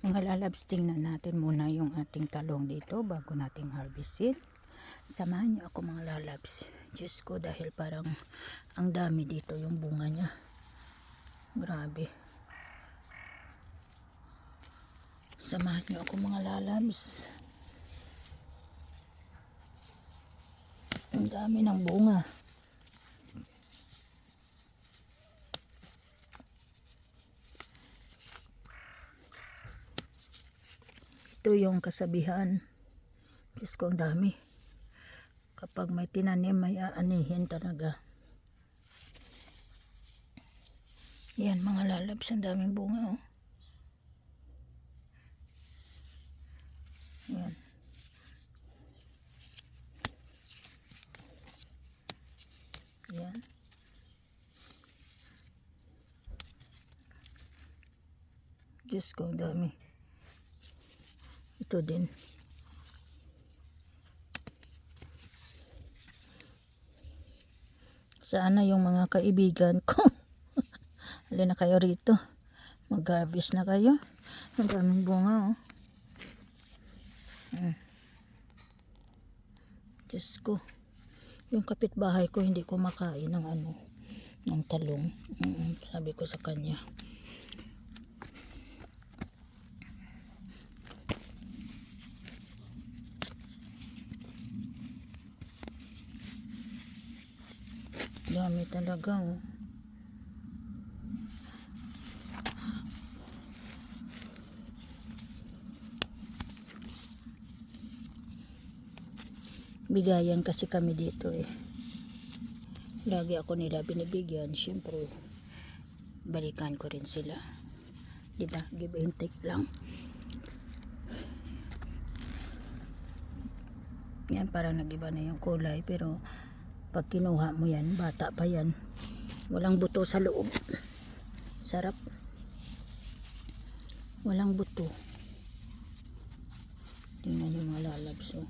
Mga lalabs, tingnan natin muna yung ating talong dito bago nating harvestin. Samahan niyo ako mga lalabs. Diyos ko, dahil parang ang dami dito yung bunga niya. Grabe. Samahan niyo ako mga lalabs. Ang dami ng bunga. Ito yung kasabihan. Diyos ko, ang dami. Kapag may tinanim, may aanihin talaga. Yan mga lalabs, ang daming bunga oh. Yan. Yan. Diyos ko, ang dami. Ito din. Sana yung mga kaibigan ko. Halina kayo rito. Mag-harvest na kayo. Ang daming bunga oh. Diyos ko. Yung kapitbahay ko hindi kumakain ng ng talong. Sabi ko sa kanya. Dami talaga oh. Bigayan kasi kami dito eh. Lagi ako nila binibigyan. Siyempre, balikan ko rin sila. Diba? Give and take lang. Yan, parang nag-iba na yung kulay. Pero, pag kinuha mo yan, bata pa yan. Walang buto sa loob. Sarap. Walang buto. Tingnan yung mga lalabs oh.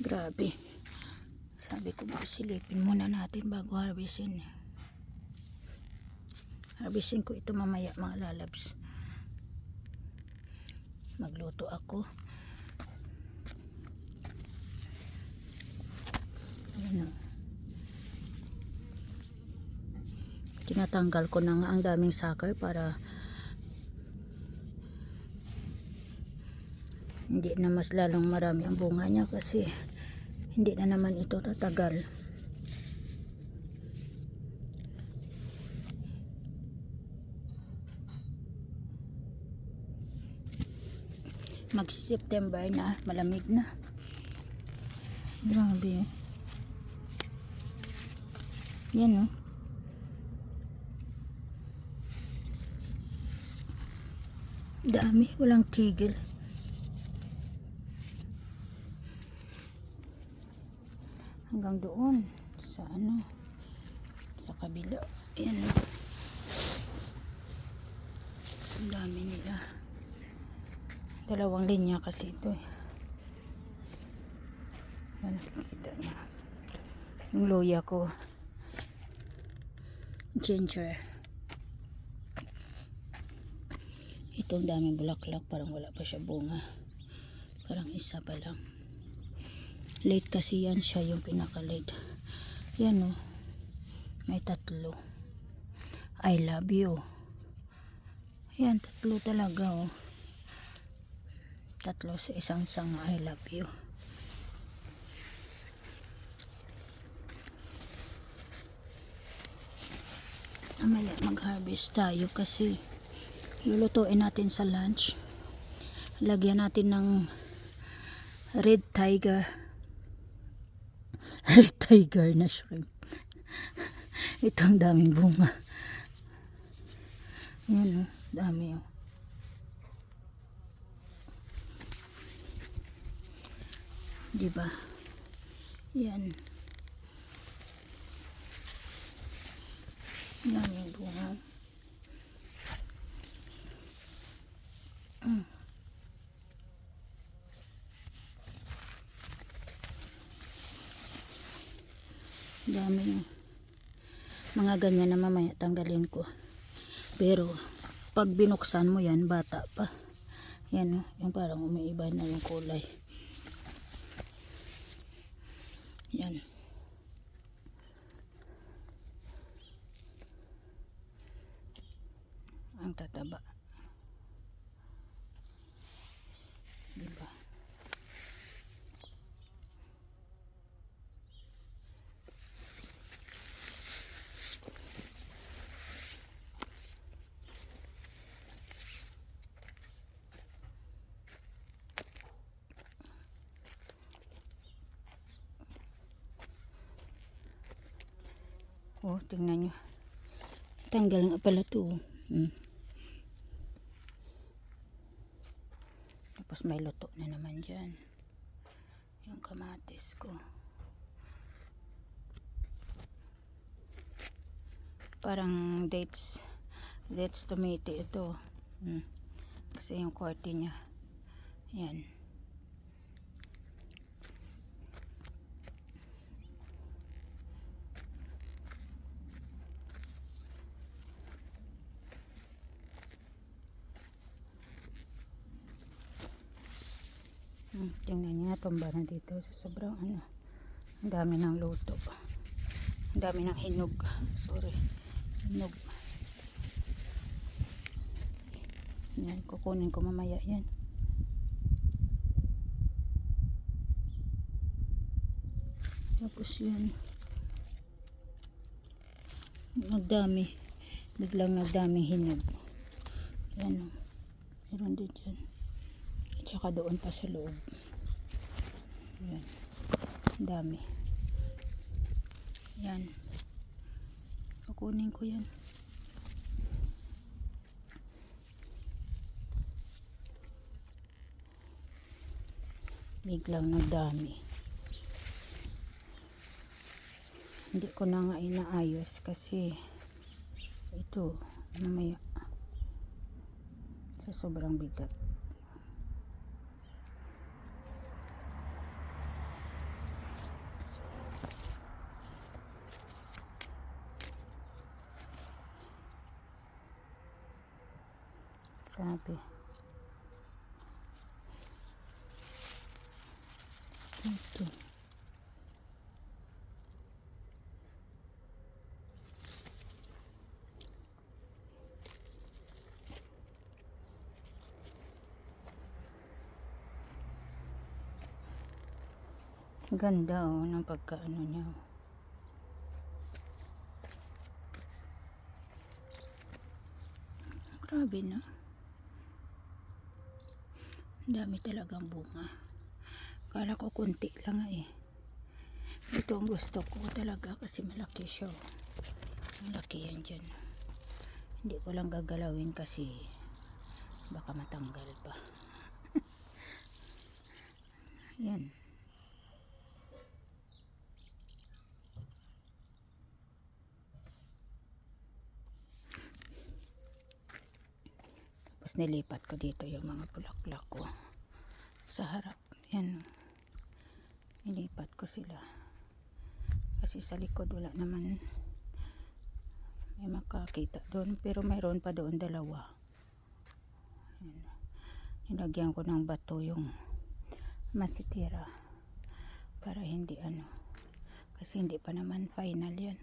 Grabe. Sabi ko ba silipin muna natin bago harvestin. Harvestin ko ito mamaya mga lalabs. Magluto ako. Ayan o. Tinatanggal ko na nga ang daming sucker para hindi na mas lalong marami ang bunga niya kasi hindi na naman ito tatagal. Magsi-September na, malamig na. Grabe. Yan oh. Dami, walang tigil. Hanggang doon sa sa kabila. Ayan o. Ang dami nila. Dalawang linya kasi ito eh. Nakikita niya. Yung luya ko. Ginger. Itong daming bulaklak. Parang wala pa siya bunga. Parang isa pa lang. Late kasi yan siya yung pinaka-late. Yan o. May tatlo. I love you. Yan, tatlo talaga o. Tatlo sa isang sanga. I love you. Mamaya mag-harvest tayo kasi lulutuin natin sa lunch. Lagyan natin ng red tiger. Red tiger na shrimp. Itong daming bunga. Yan o, dami o. Diba? Yan. Daming bunga. Dami mga ganyan na mamaya tanggalin ko. Pero pag binuksan mo yan, bata pa. Yan oh, yung parang umiiba na yung kulay. Yan. Ang tataba. Diba? Oh, tingnan nyo. Tanggal nga pala to. Tapos may luto na naman dyan. Yung kamatis ko. Parang dates tomato ito. Kasi yung korte niya. Yan. Tingnan niya, tumba na dito sa sobrang ano. Ang dami ng luto. Ang dami ng hinog. Sorry. Hinog. Yan, kukunin ko mamaya yan. Tapos yun. Nagdami. Biglang nagdaming hinog. Yan o. Meron din dyan. Tsaka doon pa sa loob. Yan. Dami. Yan. Kukunin ko yan. Biglang nagdami. Hindi ko na nga inaayos kasi ito mamaya sa sobrang bigat. Grabe. Ito. Ganda oh ng pagkaano niya. Grabe na. Dami talagang bunga. Kala ko kunti lang eh. Ito ang gusto ko talaga kasi malaki siya. Malaki yan dyan. Hindi ko lang gagalawin kasi baka matanggal pa. Yan. Tapos nilipat ko dito yung mga bulaklak ko sa harap. Yan. Nilipat ko sila. Kasi sa likod wala naman may makakita doon. Pero mayroon pa doon dalawa. Yan. Nilagyan ko ng bato yung masitira. Para hindi ano. Kasi hindi pa naman final yan.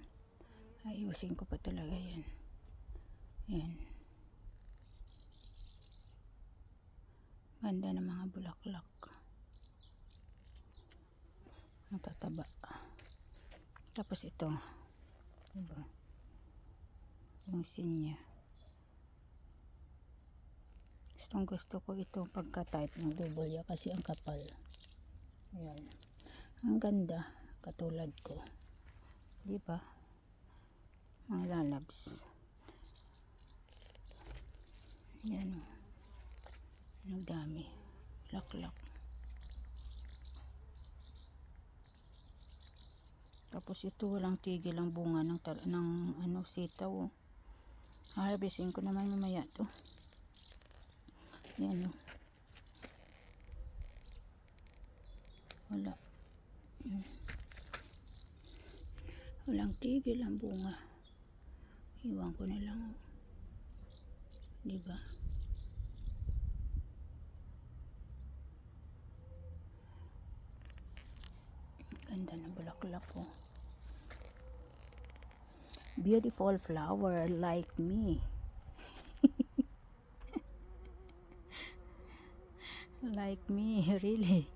Ayusin ko pa talaga yan. Yan. Ganda ng mga bulaklak. Ang tataba. Tapos ito. Diba? Yung sinya. Gusto ko ito pagka-type ng double kasi ang kapal. Ayan. Ang ganda. Katulad ko. Diba? Mga lalabs. Yan o. Ang dami. Laklak. Tapos ito walang tigil ang bunga ng ano, sitaw. Harvestin ko naman mamaya to. Yan o. Wala. Walang tigil ang bunga. Iwan ko na lang o. Diba? Ganda ng bulaklak po. Beautiful flower like me. Like me, really.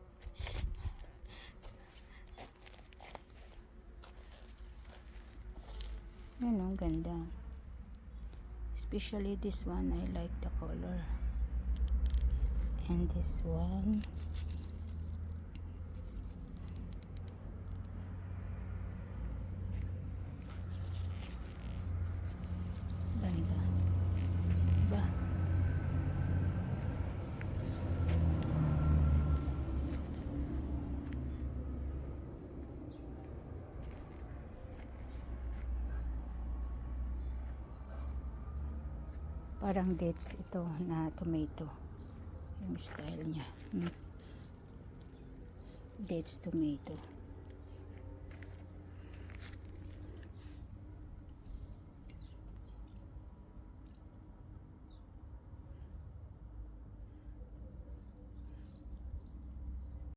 Yan ang ganda. Especially this one, I like the color. And this one. Ganda. Diba? Parang dates ito na tomato. Yung style niya. Dates tomato.